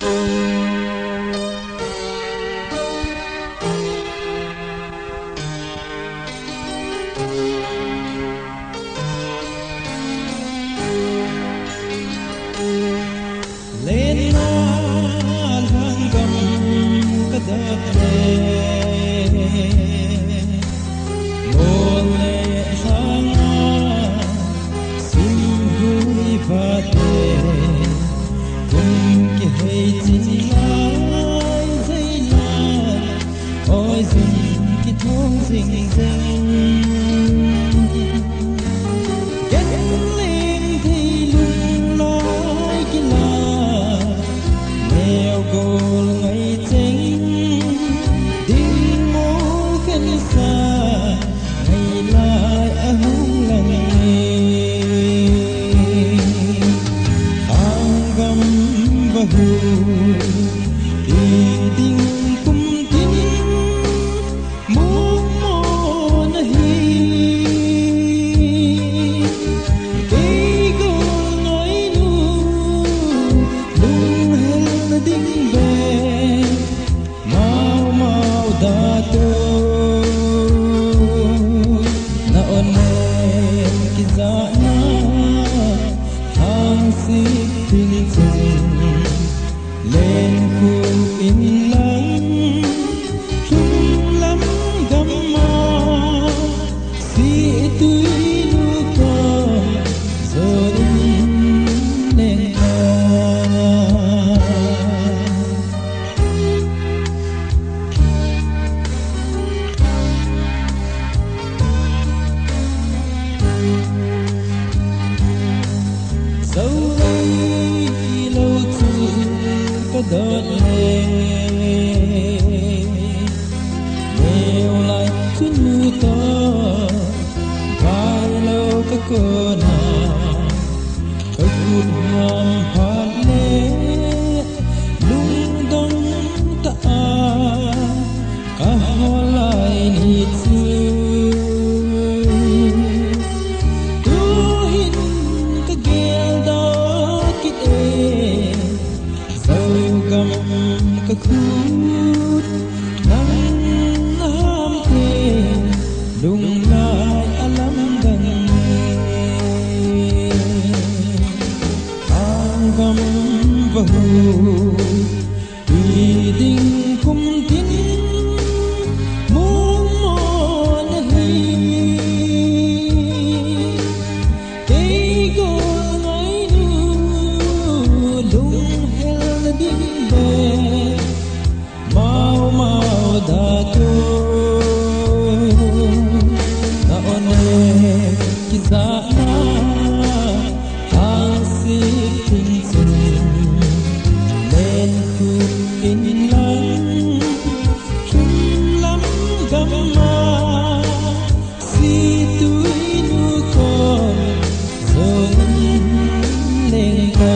lên lhanggam kadakle mole hanga simhui vate kum ki hei chin lai zai lai oi zin ki thong zing zing vahui ding kum tin mu mo nahi ke go noi nu lung hel ding be mau mau da to na on ki za na hang si ting chung lên khu in lắng chung lắm găm mò si tươi nu có giờ đến lên dẫu đây lâu đợt nêu lại chút mưa to vài lâu cái cơ nào cái cụt hòm phát lê lung đông ta cả hoa lại nít xưa tu hin cái ghé đó kít cái khút nắng ấm thêm đùng lại lắm gần ang gam vahui ding kum tin mu mo nahi ke go ngai nu lung hel ding be mau mau da to na one ki za na hang si ting sun lên khu in lắng chung lắm gam ma si tui nu con rồi lên ca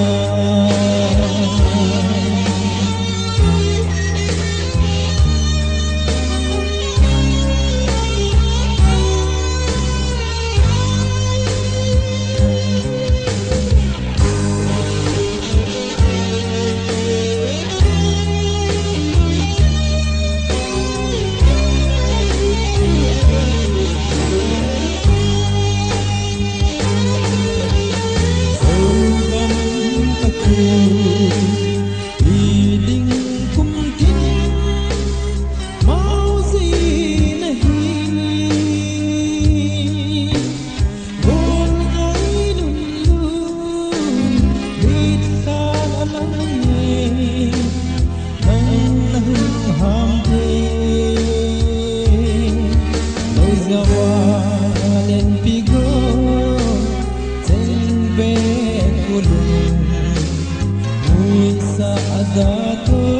Dato